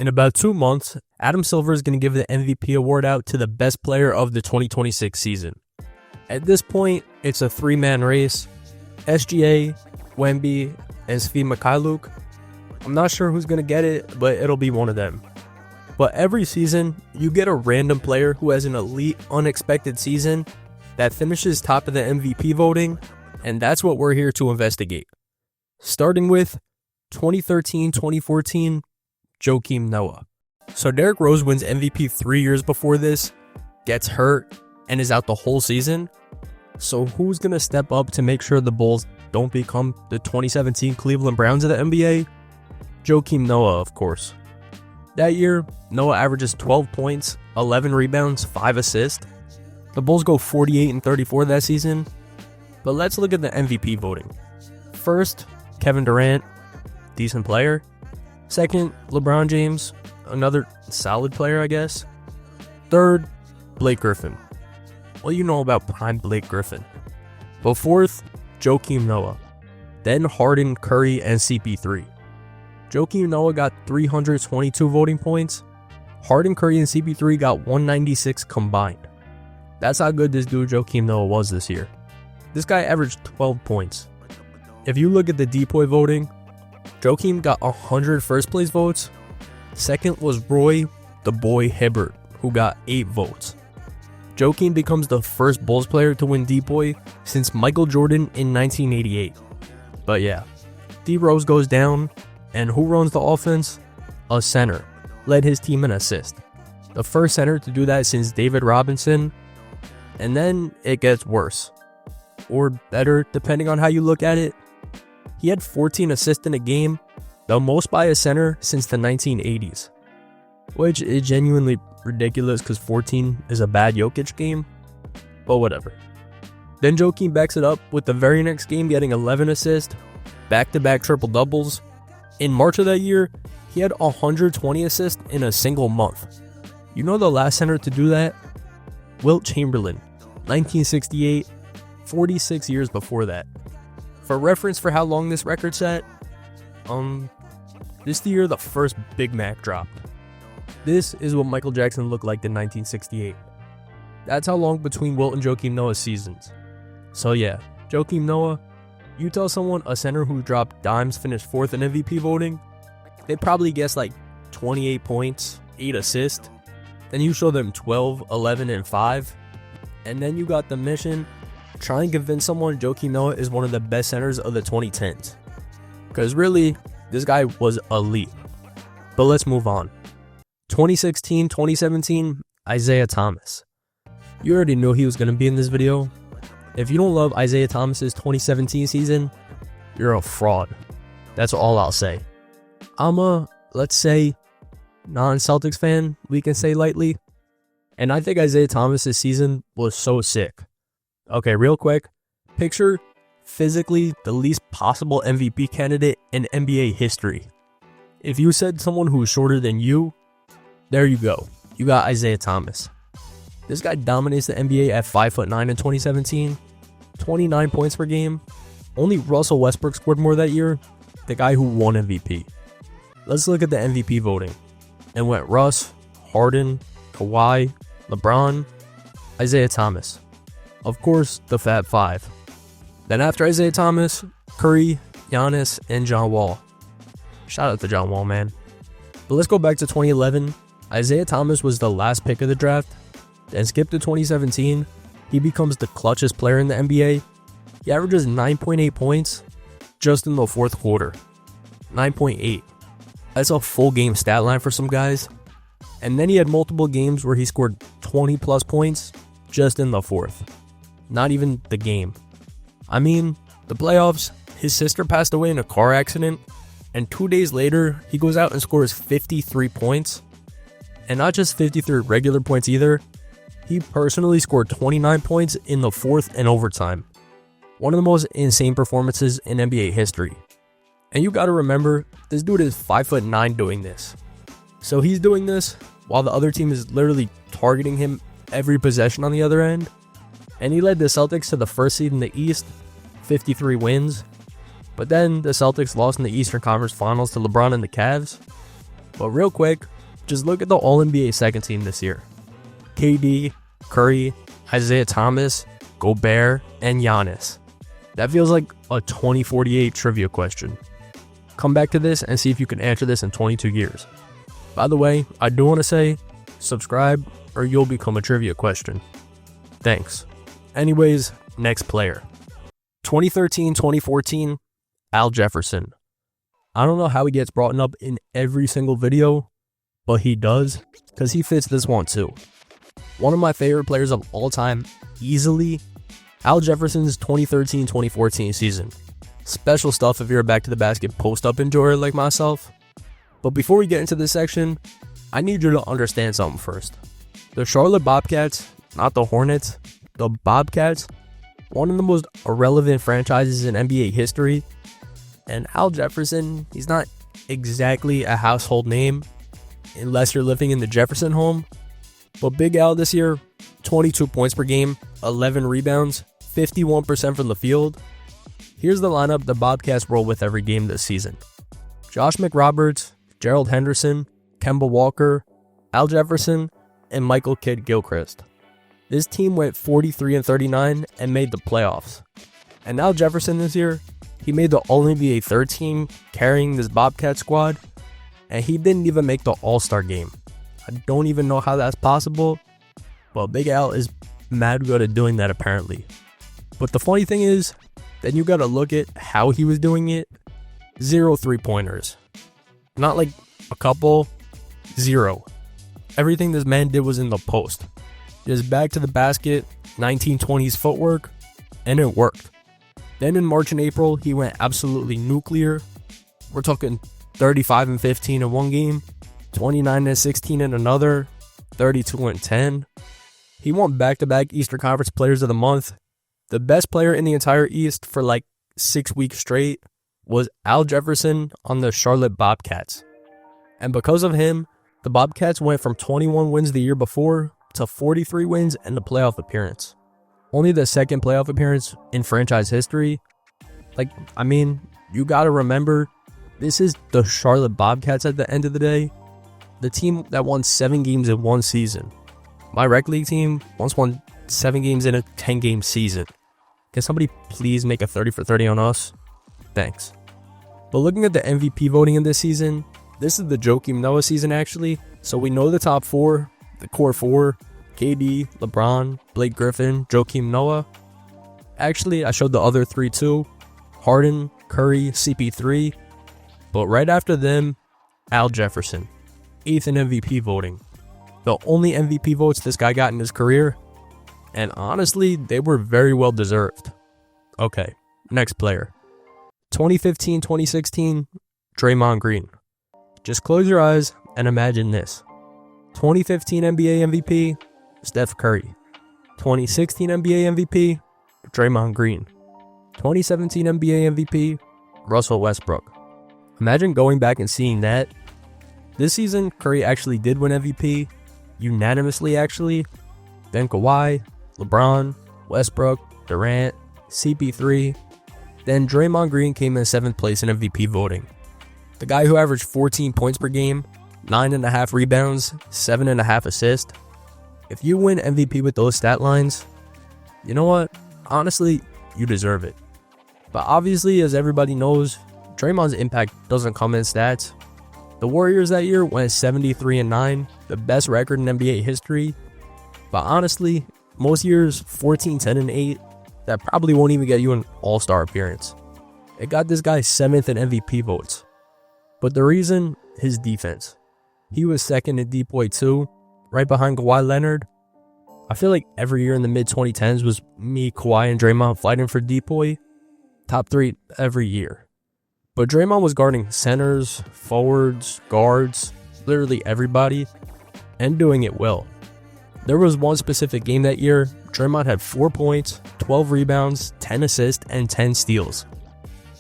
In about 2 months, Adam Silver is going to give the MVP award out to the best player of the 2026 season. At this point, it's a 3-man race. SGA, Wemby, and Svi Mykhailiuk. I'm not sure who's going to get it, but it'll be one of them. But every season, you get a random player who has an elite, unexpected season that finishes top of the MVP voting, and that's what we're here to investigate. Starting with 2013-2014, Joakim Noah. So Derrick Rose wins MVP 3 years before this, gets hurt, and is out the whole season. So who's going to step up to make sure the Bulls don't become the 2017 Cleveland Browns of the NBA? Joakim Noah, of course. That year, Noah averages 12 points, 11 rebounds, 5 assists. The Bulls go 48-34 that season. But let's look at the MVP voting. First, Kevin Durant, decent player. Second, LeBron James, another solid player, I guess. Third, Blake Griffin. Well, you know about prime Blake Griffin. But fourth, Joakim Noah. Then Harden, Curry, and CP3. Joakim Noah got 322 voting points. Harden, Curry, and CP3 got 196 combined. That's how good this dude Joakim Noah was this year. This guy averaged 12 points. If you look at the DPOY voting, Joakim got 100 first place votes. Second was Roy the Boy Hibbert, who got 8 votes. Joakim becomes the first Bulls player to win DPOY since Michael Jordan in 1988. But yeah, D Rose goes down, and who runs the offense? A center. Led his team in assist. The first center to do that since David Robinson. And then it gets worse. Or better, depending on how you look at it. He had 14 assists in a game, the most by a center since the 1980s. Which is genuinely ridiculous because 14 is a bad Jokic game. But whatever. Then Joakim backs it up with the very next game getting 11 assists, back-to-back triple-doubles. In March of that year, he had 120 assists in a single month. You know the last center to do that? Wilt Chamberlain, 1968, 46 years before that. For reference for how long this record set, this the year the first Big Mac dropped. This is what Michael Jackson looked like in 1968. That's how long between Wilt and Joakim Noah's seasons. So yeah, Joakim Noah, you tell someone a center who dropped dimes finished 4th in MVP voting, they'd probably guess like 28 points, 8 assists. Then you show them 12, 11, and 5. And then you got the mission, try and convince someone Joakim Noah is one of the best centers of the 2010s. Because really, this guy was elite. But let's move on. 2016-2017, Isaiah Thomas. You already knew he was going to be in this video. If you don't love Isaiah Thomas's 2017 season, you're a fraud. That's all I'll say. I'm a, let's say, non-Celtics fan, we can say lightly. And I think Isaiah Thomas's season was so sick. Okay, real quick. Picture physically the least possible MVP candidate in NBA history. If you said someone who was shorter than you, there you go. You got Isaiah Thomas. This guy dominates the NBA at 5'9" in 2017, 29 points per game. Only Russell Westbrook scored more that year, the guy who won MVP. Let's look at the MVP voting. It went Russ, Harden, Kawhi, LeBron, Isaiah Thomas. Of course, the Fab Five. Then after Isaiah Thomas, Curry, Giannis, and John Wall. Shout out to John Wall, man. But let's go back to 2011. Isaiah Thomas was the last pick of the draft. Then skip to 2017, he becomes the clutchest player in the NBA. He averages 9.8 points just in the 4th quarter. 9.8. That's a full game stat line for some guys. And then he had multiple games where he scored 20 plus points just in the 4th. Not even the game. I mean, the playoffs, his sister passed away in a car accident, and 2 days later, he goes out and scores 53 points. And not just 53 regular points either. He personally scored 29 points in the 4th and overtime. One of the most insane performances in NBA history. And you gotta remember, this dude is 5'9" doing this. So he's doing this while the other team is literally targeting him every possession on the other end. And he led the Celtics to the 1st seed in the East, 53 wins. But then the Celtics lost in the Eastern Conference Finals to LeBron and the Cavs. But real quick, just look at the All-NBA second team this year. KD, Curry, Isaiah Thomas, Gobert, and Giannis. That feels like a 2048 trivia question. Come back to this and see if you can answer this in 22 years. By the way, I do want to say, subscribe or you'll become a trivia question. Thanks. Anyways, next player. 2013-2014, Al Jefferson. I don't know how he gets brought up in every single video, but he does, because he fits this one too. One of my favorite players of all time, easily, Al Jefferson's 2013-2014 season. Special stuff if you're a back to the basket post-up enjoyer like myself. But before we get into this section, I need you to understand something first. The Charlotte Bobcats, not the Hornets, the Bobcats, one of the most irrelevant franchises in NBA history. And Al Jefferson, he's not exactly a household name unless you're living in the Jefferson home. But Big Al this year, 22 points per game, 11 rebounds, 51% from the field. Here's the lineup the Bobcats roll with every game this season. Josh McRoberts, Gerald Henderson, Kemba Walker, Al Jefferson, and Michael Kidd-Gilchrist. This team went 43-39 and made the playoffs. And Al Jefferson this year, he made the All-NBA third team carrying this Bobcat squad, and he didn't even make the All-Star game. I don't even know how that's possible, but Big Al is mad good at doing that apparently. But the funny thing is, then you gotta look at how he was doing it. 0 3-pointers. Not like a couple, 0. Everything this man did was in the post. Just back to the basket, 1920s footwork, and it worked. Then in March and April, he went absolutely nuclear. We're talking 35-15 in one game, 29-16 in another, 32-10. He won back-to-back Eastern Conference Players of the Month. The best player in the entire East for like 6 weeks straight was Al Jefferson on the Charlotte Bobcats. And because of him, the Bobcats went from 21 wins the year before to 43 wins and the playoff appearance. Only the second playoff appearance in franchise history. You gotta remember, this is the Charlotte Bobcats at the end of the day. The team that won 7 games in one season. My rec league team once won 7 games in a 10-game season. Can somebody please make a 30 for 30 on us? Thanks. But looking at the MVP voting in this season, this is the Joakim Noah season actually. So we know the top 4, the core 4, KD, LeBron, Blake Griffin, Joakim Noah. Actually, I showed the other 3 too. Harden, Curry, CP3. But right after them, Al Jefferson. 8th in MVP voting. The only MVP votes this guy got in his career. And honestly, they were very well deserved. Okay, next player. 2015-2016, Draymond Green. Just close your eyes and imagine this. 2015 NBA MVP, Steph Curry. 2016 NBA MVP, Draymond Green. 2017 NBA MVP, Russell Westbrook. Imagine going back and seeing that. This season, Curry actually did win MVP, unanimously actually. Then Kawhi, LeBron, Westbrook, Durant, CP3. Then Draymond Green came in 7th place in MVP voting. The guy who averaged 14 points per game, 9.5 rebounds, 7.5 assists. If you win MVP with those stat lines, you know what? Honestly, you deserve it. But obviously, as everybody knows, Draymond's impact doesn't come in stats. The Warriors that year went 73-9, the best record in NBA history. But honestly, most years 14-10-8, that probably won't even get you an all-star appearance. It got this guy 7th in MVP votes. But the reason, his defense. He was 2nd in DPOY too, right behind Kawhi Leonard. I feel like every year in the mid-2010s was me, Kawhi, and Draymond fighting for DPOY. Top 3 every year. But Draymond was guarding centers, forwards, guards, literally everybody, and doing it well. There was one specific game that year, Draymond had 4 points, 12 rebounds, 10 assists, and 10 steals.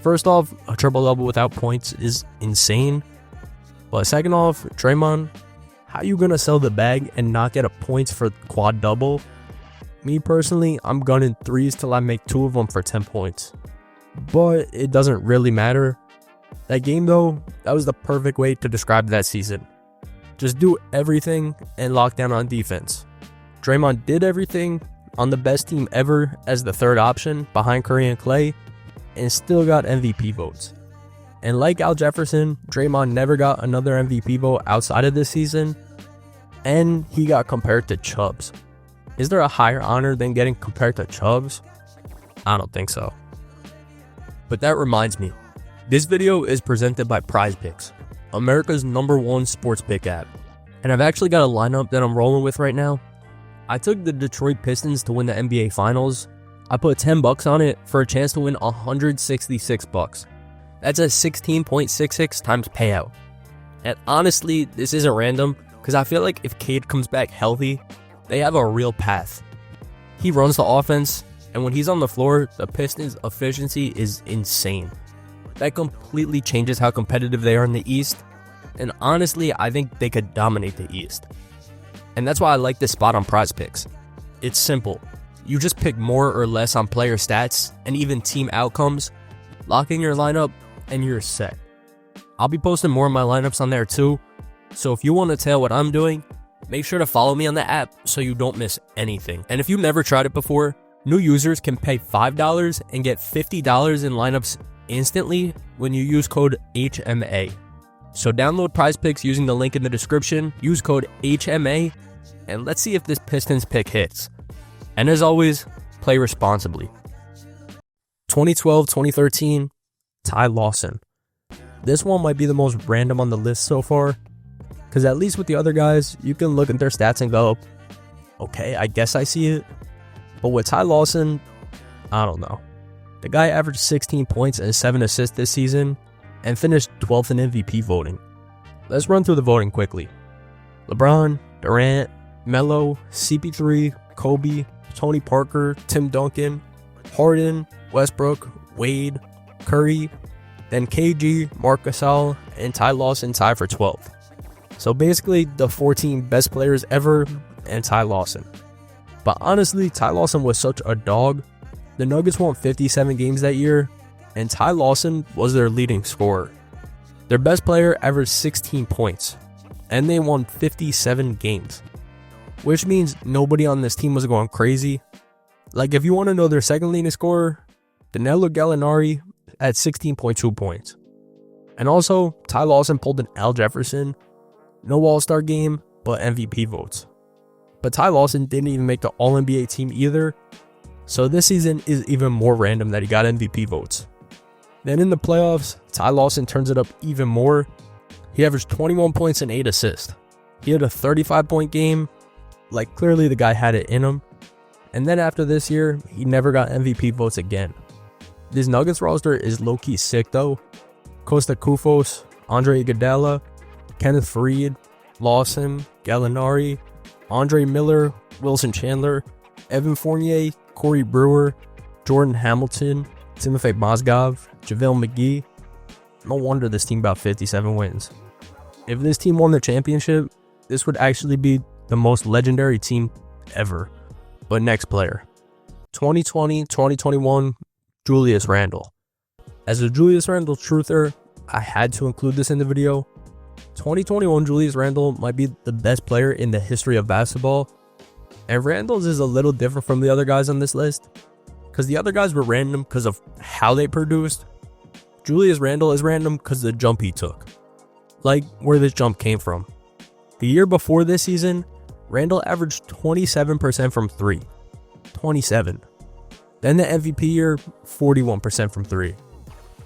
First off, a triple-double without points is insane. But second off, Draymond, how you gonna sell the bag and not get a points for quad double? Me personally, I'm gunning 3s till I make 2 of them for 10 points. But it doesn't really matter. That game though, that was the perfect way to describe that season. Just do everything and lock down on defense. Draymond did everything on the best team ever as the third option behind Curry and Clay, and still got MVP votes. And like Al Jefferson, Draymond never got another MVP vote outside of this season, and he got compared to Chubbs. Is there a higher honor than getting compared to Chubbs? I don't think so. But that reminds me, this video is presented by PrizePicks, America's #1 sports pick app. And I've actually got a lineup that I'm rolling with right now. I took the Detroit Pistons to win the NBA Finals. I put $10 on it for a chance to win $166. That's a 16.66 times payout. And honestly, this isn't random, because I feel like if Cade comes back healthy, they have a real path. He runs the offense, and when he's on the floor, the Pistons' efficiency is insane. That completely changes how competitive they are in the East, and honestly, I think they could dominate the East. And that's why I like this spot on PrizePicks. It's simple. You just pick more or less on player stats and even team outcomes, lock in your lineup, and you're set. I'll be posting more of my lineups on there too, so if you want to tell what I'm doing, make sure to follow me on the app so you don't miss anything. And if you've never tried it before, new users can pay $5 and get $50 in lineups instantly when you use code HMA. So download PrizePicks using the link in the description, use code HMA, and let's see if this Pistons pick hits. And as always, play responsibly. 2012-2013, Ty Lawson. This one might be the most random on the list so far, because at least with the other guys, you can look at their stats and go, okay, I guess I see it. But with Ty Lawson, I don't know. The guy averaged 16 points and 7 assists this season, and finished 12th in MVP voting. Let's run through the voting quickly. LeBron, Durant, Melo, CP3, Kobe, Tony Parker, Tim Duncan, Harden, Westbrook, Wade, Curry, then KG, Marc Gasol, and Ty Lawson tied for 12th. So basically the 14 best players ever and Ty Lawson. But honestly, Ty Lawson was such a dog. The Nuggets won 57 games that year, and Ty Lawson was their leading scorer. Their best player averaged 16 points, and they won 57 games. Which means nobody on this team was going crazy. Like if you want to know their second leading scorer, Danilo Gallinari at 16.2 points. And also, Ty Lawson pulled an Al Jefferson, no All-Star game, but MVP votes. But Ty Lawson didn't even make the All-NBA team either, so this season is even more random that he got MVP votes. Then in the playoffs, Ty Lawson turns it up even more. He averaged 21 points and 8 assists. He had a 35-point game, like clearly the guy had it in him. And then after this year, he never got MVP votes again. This Nuggets roster is low-key sick though. Costa Koufos, Andre Iguodala, Kenneth Faried, Lawson, Gallinari, Andre Miller, Wilson Chandler, Evan Fournier, Corey Brewer, Jordan Hamilton, Timofey Mozgov, JaVale McGee. No wonder this team got 57 wins. If this team won the championship, this would actually be the most legendary team ever. But next player. 2020-2021, Julius Randle. As a Julius Randle truther, I had to include this in the video. 2021 Julius Randle might be the best player in the history of basketball. And Randle's is a little different from the other guys on this list, because the other guys were random because of how they produced. Julius Randle is random because of the jump he took. Like where this jump came from. The year before this season, Randle averaged 27% from 3. 27. Then the MVP year, 41% from 3.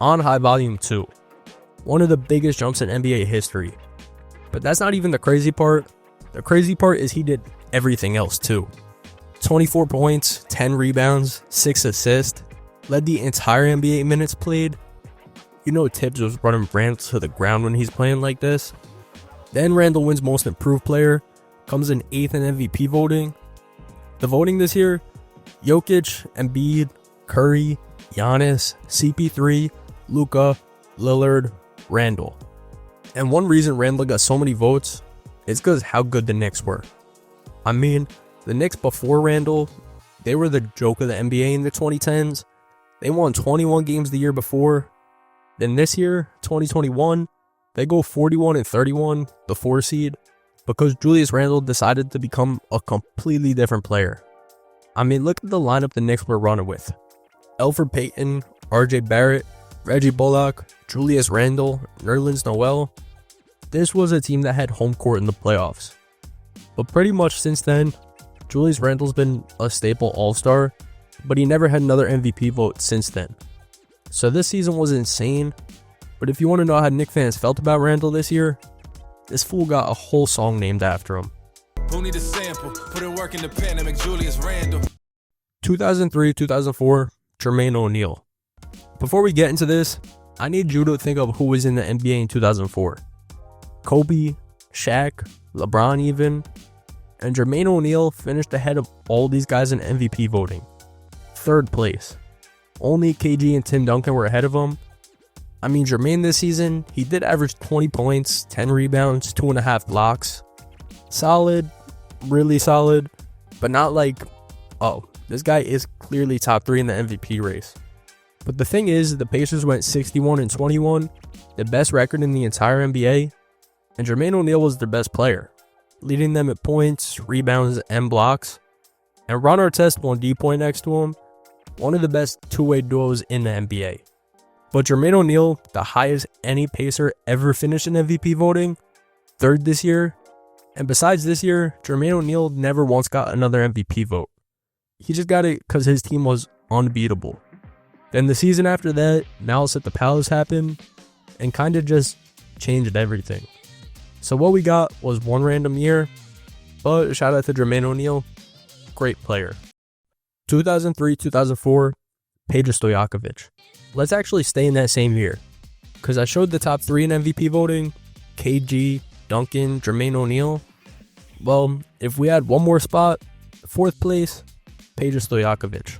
On high volume too. One of the biggest jumps in NBA history. But that's not even the crazy part. The crazy part is he did everything else too. 24 points, 10 rebounds, 6 assists, led the entire NBA minutes played. You know Tibbs was running Randle to the ground when he's playing like this. Then Randle wins most improved player, comes in 8th in MVP voting. The voting this year, Jokic, Embiid, Curry, Giannis, CP3, Luka, Lillard, Randle. And one reason Randle got so many votes is because how good the Knicks were. I mean, the Knicks before Randle, they were the joke of the NBA in the 2010s. They won 21 games the year before. Then this year, 2021, they go 41-31, the 4 seed, because Julius Randle decided to become a completely different player. I mean, look at the lineup the Knicks were running with. Elfrid Payton, RJ Barrett, Reggie Bullock, Julius Randle, Nerlens Noel. This was a team that had home court in the playoffs. But pretty much since then, Julius Randle's been a staple all-star, but he never had another MVP vote since then. So this season was insane, but if you want to know how Knicks fans felt about Randle this year, this fool got a whole song named after him. Who need a sample? Put in work in the pandemic, Julius Randle. 2003-2004, Jermaine O'Neal. Before we get into this, I need you to think of who was in the NBA in 2004. Kobe, Shaq, LeBron even, and Jermaine O'Neal finished ahead of all these guys in MVP voting. 3rd place. Only KG and Tim Duncan were ahead of him. I mean, Jermaine this season, he did average 20 points, 10 rebounds, 2.5 blocks. Solid, really solid, but not like, oh, this guy is clearly top 3 in the MVP race. But the thing is, the Pacers went 61-21, the best record in the entire NBA, and Jermaine O'Neal was their best player, leading them at points, rebounds, and blocks. And Ron Artest won D-Point next to him, one of the best two-way duos in the NBA. But Jermaine O'Neal, the highest any Pacer ever finished in MVP voting, 3rd this year. And besides this year, Jermaine O'Neal never once got another MVP vote. He just got it because his team was unbeatable. Then the season after that, Malice at the Palace happened and kind of just changed everything. So what we got was one random year, but shout out to Jermaine O'Neal, great player. 2003-2004, Peja Stojakovic. Let's actually stay in that same year, because I showed the top 3 in MVP voting, KG, Duncan, Jermaine O'Neal. Well, if we had one more spot, 4th place, Peja Stojakovic.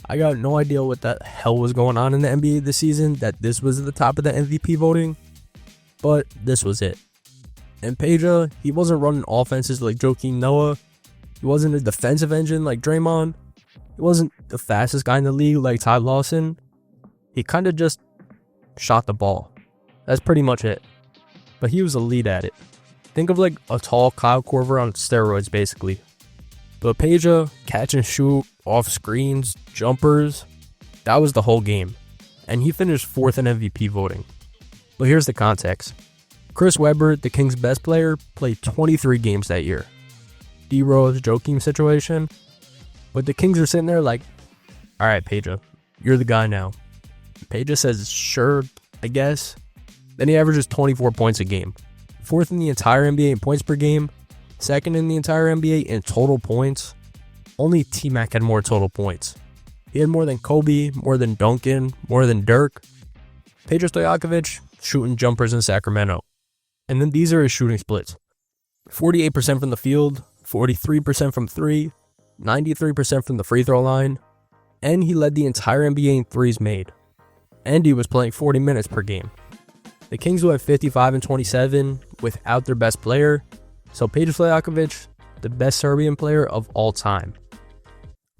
I got no idea what the hell was going on in the NBA this season that this was at the top of the MVP voting, but this was it. And Peja, he wasn't running offenses like Joakim Noah. He wasn't a defensive engine like Draymond. He wasn't the fastest guy in the league like Ty Lawson. He kind of just shot the ball. That's pretty much it. But he was elite at it. Think of like a tall Kyle Korver on steroids, basically. But Peja, catch and shoot, off screens, jumpers, that was the whole game. And he finished 4th in MVP voting. But here's the context. Chris Webber, the Kings' best player, played 23 games that year. D-Rose, Joakim situation. But the Kings are sitting there like, alright, Peja, you're the guy now. Peja says, sure, I guess. Then he averages 24 points a game. 4th in the entire NBA in points per game. 2nd in the entire NBA in total points. Only T-Mac had more total points. He had more than Kobe, more than Duncan, more than Dirk. Peja Stojakovic shooting jumpers in Sacramento. And then these are his shooting splits. 48% from the field, 43% from 3, 93% from the free throw line, and he led the entire NBA in threes made. And he was playing 40 minutes per game. The Kings went 55-27 without their best player, so Peja Stojakovic, the best Serbian player of all time.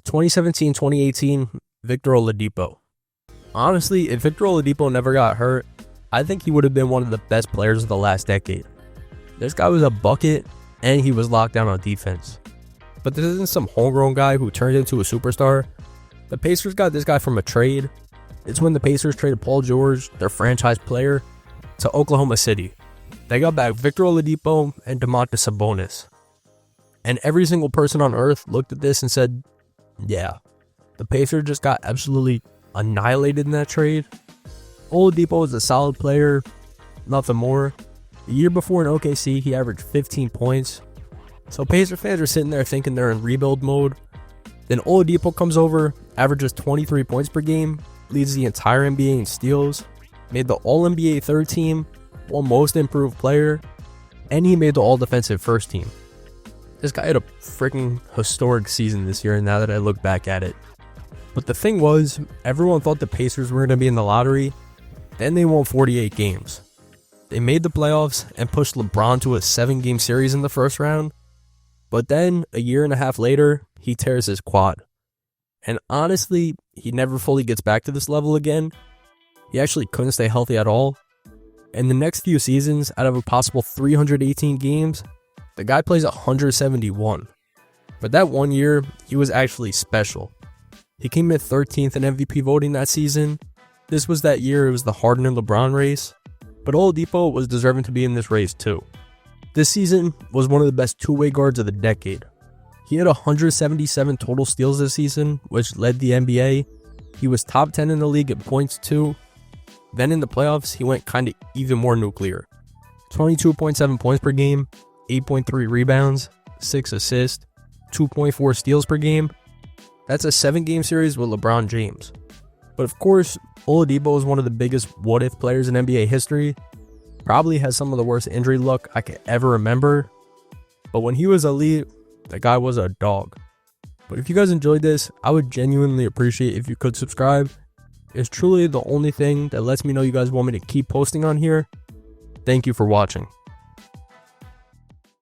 2017-2018, Victor Oladipo. Honestly, if Victor Oladipo never got hurt, I think he would have been one of the best players of the last decade. This guy was a bucket, and he was locked down on defense. But this isn't some homegrown guy who turned into a superstar. The Pacers got this guy from a trade. It's when the Pacers traded Paul George, their franchise player, to Oklahoma City. They got back Victor Oladipo and Domantas Sabonis. And every single person on earth looked at this and said, yeah, the Pacers just got absolutely annihilated in that trade. Oladipo is a solid player, nothing more. The year before in OKC, he averaged 15 points. So Pacer fans are sitting there thinking they're in rebuild mode. Then Oladipo comes over, averages 23 points per game, leads the entire NBA in steals, made the All-NBA third team, won most improved player, and he made the All-Defensive first team. This guy had a freaking historic season this year now that I look back at it. But the thing was, everyone thought the Pacers were going to be in the lottery. Then they won 48 games. They made the playoffs and pushed LeBron to a 7-game series in the first round. But then, a year and a half later, he tears his quad. And honestly, he never fully gets back to this level again. he actually couldn't stay healthy at all. And the next few seasons, out of a possible 318 games, the guy plays 171. But that one year, he was actually special. He came in 13th in MVP voting that season. This was that year it was the Harden and LeBron race, but Oladipo was deserving to be in this race too. This season was one of the best two-way guards of the decade. He had 177 total steals this season, which led the NBA. He was top 10 in the league at points too. Then in the playoffs, he went kinda even more nuclear. 22.7 points per game, 8.3 rebounds, 6 assists, 2.4 steals per game. That's a 7-game series with LeBron James. But of course, Oladipo is one of the biggest what-if players in NBA history. Probably has some of the worst injury luck I could ever remember. But when he was elite, the guy was a dog. But if you guys enjoyed this, I would genuinely appreciate if you could subscribe. It's truly the only thing that lets me know you guys want me to keep posting on here. Thank you for watching.